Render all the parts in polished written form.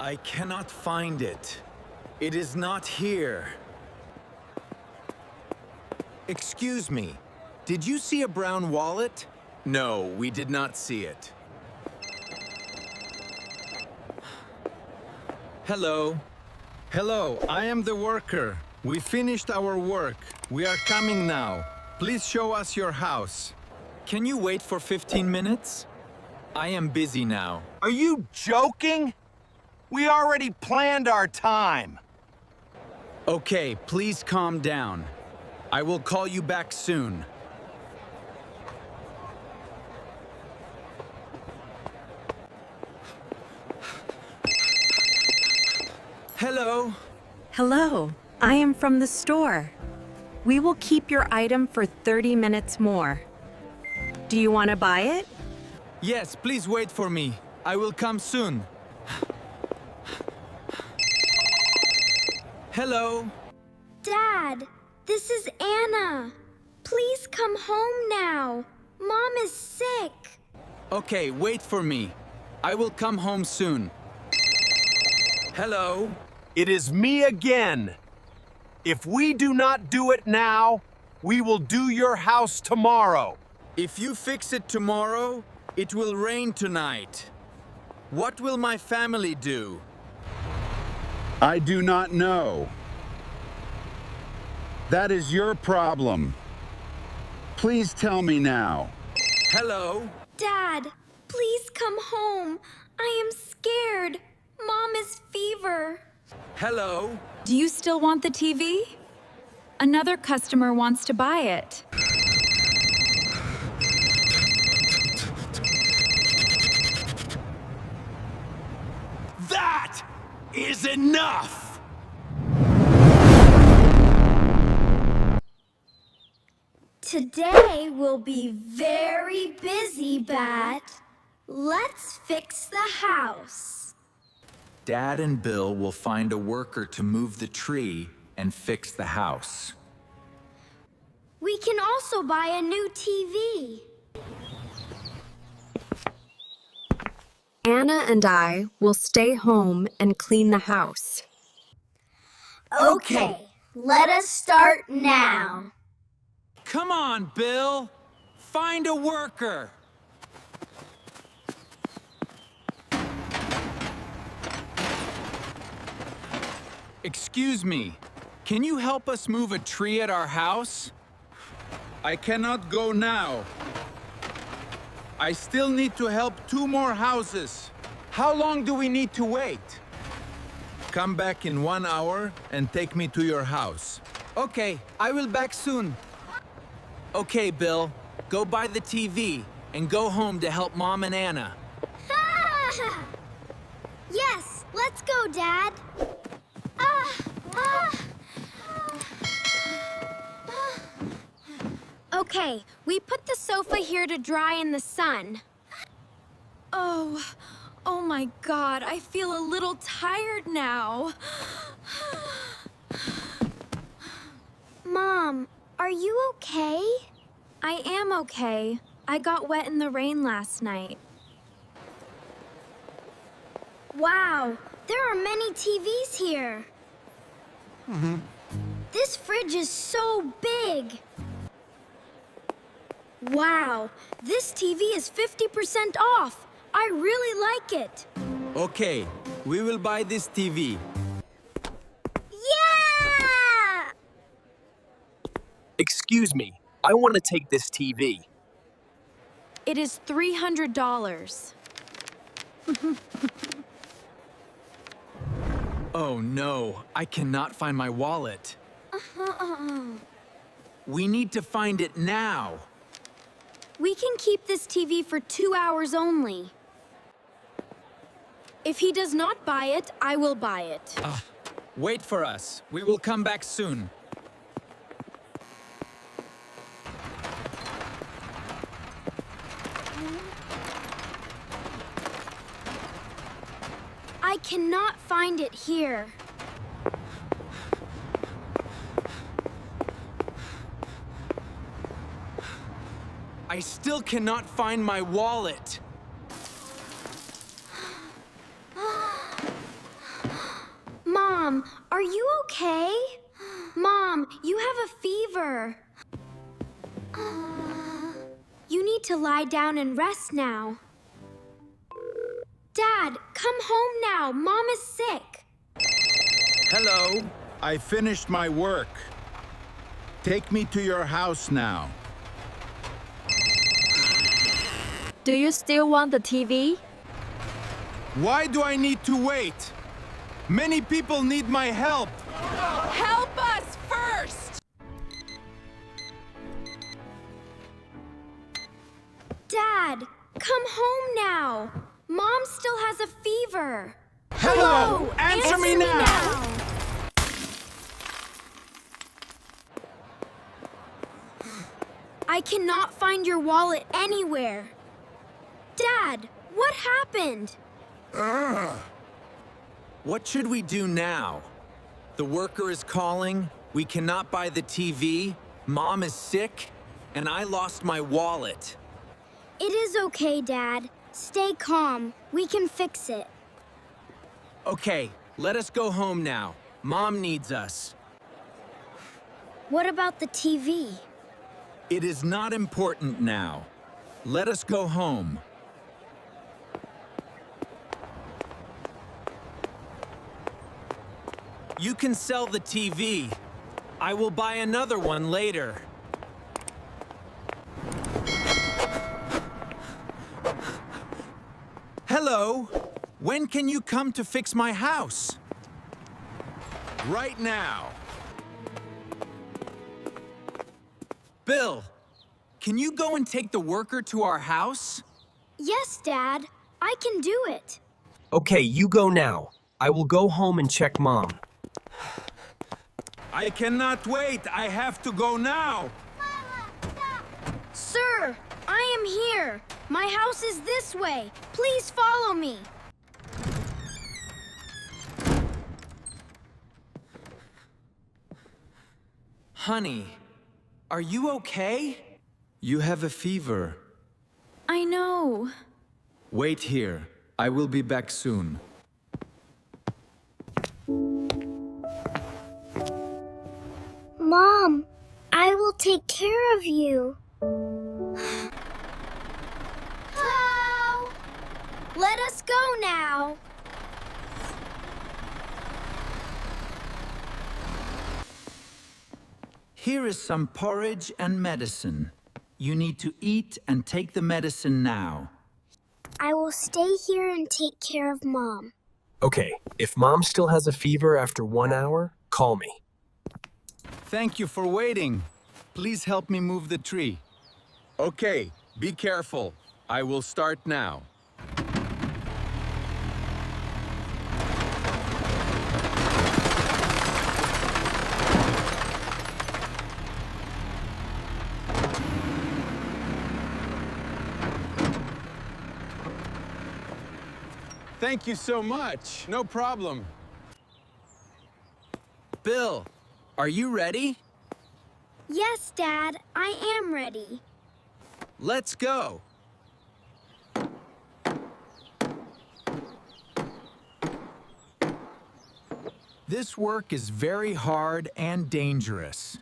I cannot find it. It is not here. Excuse me, did you see a brown wallet? No, we did not see it. Hello. Hello, I am the worker. We finished our work. We are coming now. Please show us your house. Can you wait for 15 minutes? I am busy now. Are you joking? We already planned our time. Okay, please calm down. I will call you back soon. Hello. Hello, I am from the store. We will keep your item for 30 minutes more. Do you want to buy it? Yes, please wait for me. I will come soon. Hello. Dad, this is Anna. Please come home now. Mom is sick. Okay, wait for me. I will come home soon. Hello. It is me again. If we do not do it now, we will do your house tomorrow. If you fix it tomorrow, it will rain tonight. What will my family do? I do not know. That is your problem. Please tell me now. Hello? Dad, please come home. I am scared. Mom is fever. Hello? Do you still want the TV? Another customer wants to buy it. That is enough! Today will be very busy, Bat. Let's fix the house. Dad and Bill will find a worker to move the tree and fix the house. We can also buy a new TV. Anna and I will stay home and clean the house. Okay, let us start now. Come on, Bill! Find a worker! Excuse me, can you help us move a tree at our house? I cannot go now. I still need to help 2 more houses. How long do we need to wait? Come back in 1 hour and take me to your house. Okay, I will back soon. Okay, Bill, go buy the TV and go home to help Mom and Anna. Yes, let's go, Dad. Okay, we put the sofa here to dry in the sun. Oh my God, I feel a little tired now. Mom, are you okay? I am okay. I got wet in the rain last night. Wow, there are many TVs here. This fridge is so big. Wow, this TV is 50% off. I really like it. Okay, we will buy this TV. Yeah! Excuse me, I want to take this TV. It is $300. Oh no, I cannot find my wallet. We need to find it now. We can keep this TV for 2 hours only. If he does not buy it, I will buy it. Wait for us. We will come back soon. I cannot find it here. I still cannot find my wallet. Are you okay? Mom, you have a fever. You need to lie down and rest now. Dad, come home now. Mom is sick. Hello. I finished my work. Take me to your house now. Do you still want the TV? Why do I need to wait? Many people need my help. Help us first! Dad, come home now. Mom still has a fever. Hello! Answer me now! I cannot find your wallet anywhere. Dad, what happened? What should we do now? The worker is calling, we cannot buy the TV, Mom is sick, and I lost my wallet. It is okay, Dad. Stay calm. We can fix it. Okay, let us go home now. Mom needs us. What about the TV? It is not important now. Let us go home. You can sell the TV. I will buy another one later. Hello. When can you come to fix my house? Right now. Bill, can you go and take the worker to our house? Yes, Dad. I can do it. Okay, you go now. I will go home and check Mom. I cannot wait. I have to go now. Sir, I am here. My house is this way. Please follow me. Honey, are you okay? You have a fever. I know. Wait here. I will be back soon. Mom, I will take care of you. Hello? Let us go now. Here is some porridge and medicine. You need to eat and take the medicine now. I will stay here and take care of Mom. Okay, if Mom still has a fever after 1 hour, call me. Thank you for waiting. Please help me move the tree. Okay, be careful. I will start now. Thank you so much. No problem. Bill, are you ready? Yes, Dad, I am ready. Let's go. This work is very hard and dangerous.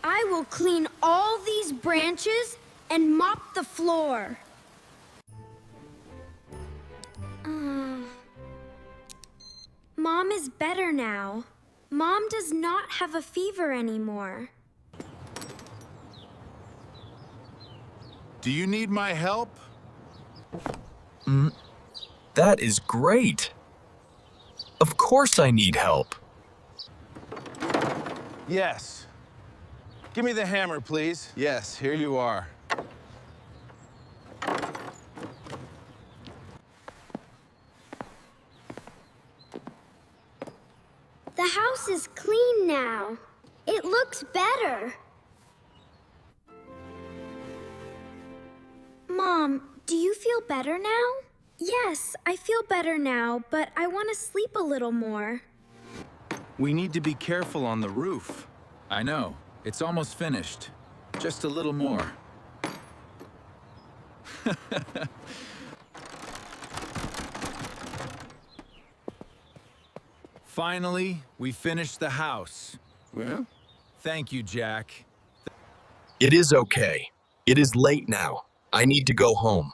I will clean all these branches and mop the floor. Mom is better now. Mom does not have a fever anymore. Do you need my help? That is great. Of course I need help. Yes. Give me the hammer, please. Yes, here you are. The house is clean now. It looks better. Mom, do you feel better now? Yes, I feel better now, but I want to sleep a little more. We need to be careful on the roof. I know. It's almost finished. Just a little more. Finally, we finished the house. Well, Thank you, Jack. It is okay. It is late now. I need to go home.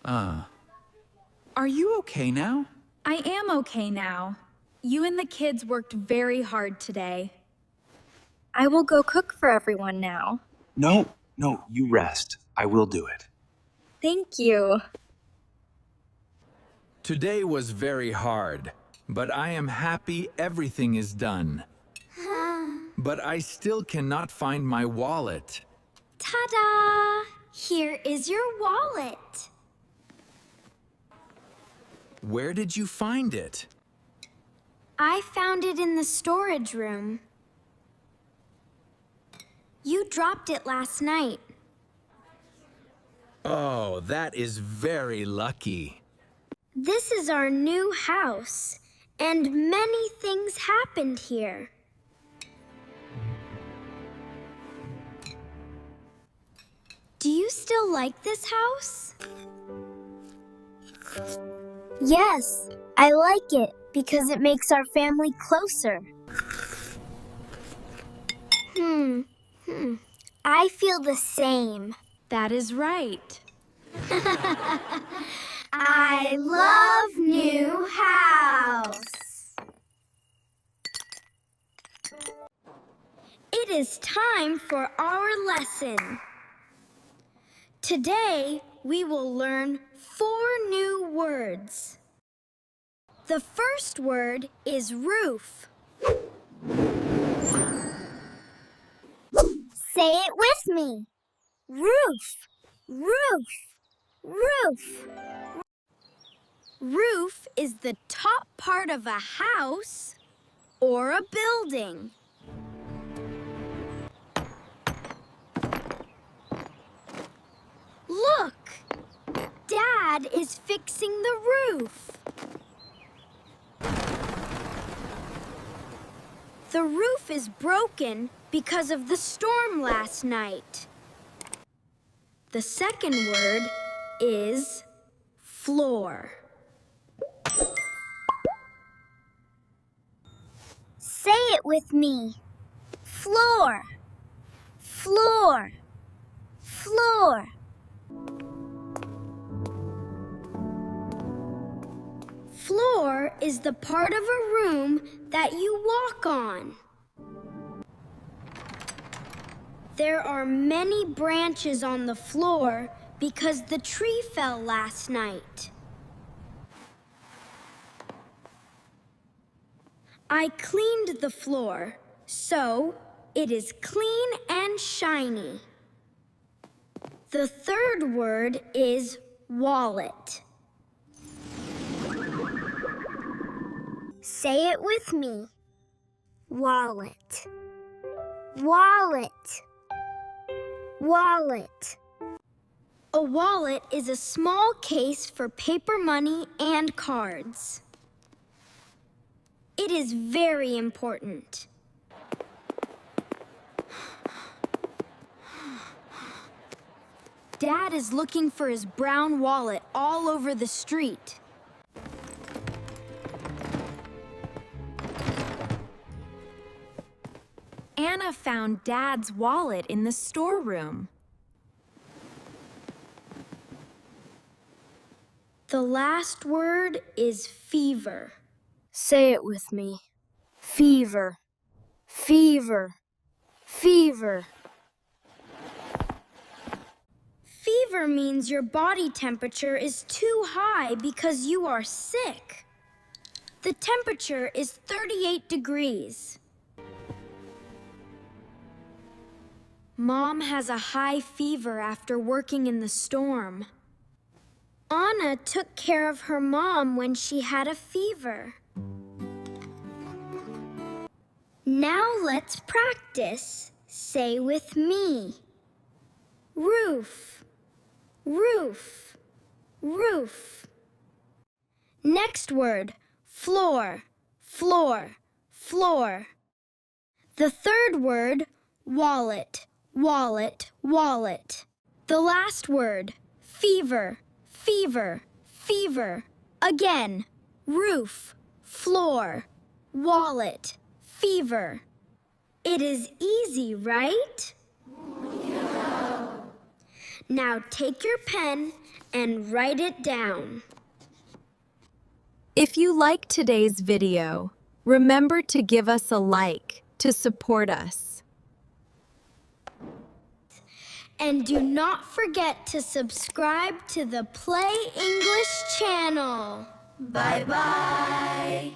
Are you okay now? I am okay now. You and the kids worked very hard today. I will go cook for everyone now. No, you rest. I will do it. Thank you. Today was very hard, but I am happy everything is done. But I still cannot find my wallet. Ta-da! Here is your wallet. Where did you find it? I found it in the storage room. You dropped it last night. Oh, that is very lucky. This is our new house, and many things happened here. Do you still like this house? Yes, I like it because it makes our family closer. I feel the same. That is right. I love new house. It is time for our lesson. Today, we will learn 4 new words. The first word is roof. Say it with me. Roof, roof, roof. Roof is the top part of a house or a building. Look! Dad is fixing the roof. The roof is broken because of the storm last night. The second word is floor. Say it with me. Floor, floor, floor. Floor is the part of a room that you walk on. There are many branches on the floor because the tree fell last night. I cleaned the floor, so it is clean and shiny. The third word is wallet. Say it with me. Wallet. Wallet. Wallet. A wallet is a small case for paper money and cards. It is very important. Dad is looking for his brown wallet all over the street. Anna found Dad's wallet in the storeroom. The last word is fever. Say it with me. Fever, fever, fever. Fever means your body temperature is too high because you are sick. The temperature is 38 degrees. Mom has a high fever after working in the storm. Anna took care of her mom when she had a fever. Now let's practice. Say with me. Roof, roof, roof. Next word, floor, floor, floor. The third word, wallet, wallet, wallet. The last word, fever, fever, fever. Again, roof, floor, wallet, fever. It is easy, right? Now take your pen and write it down. If you like today's video, remember to give us a like to support us. And do not forget to subscribe to the Play English channel. Bye-bye.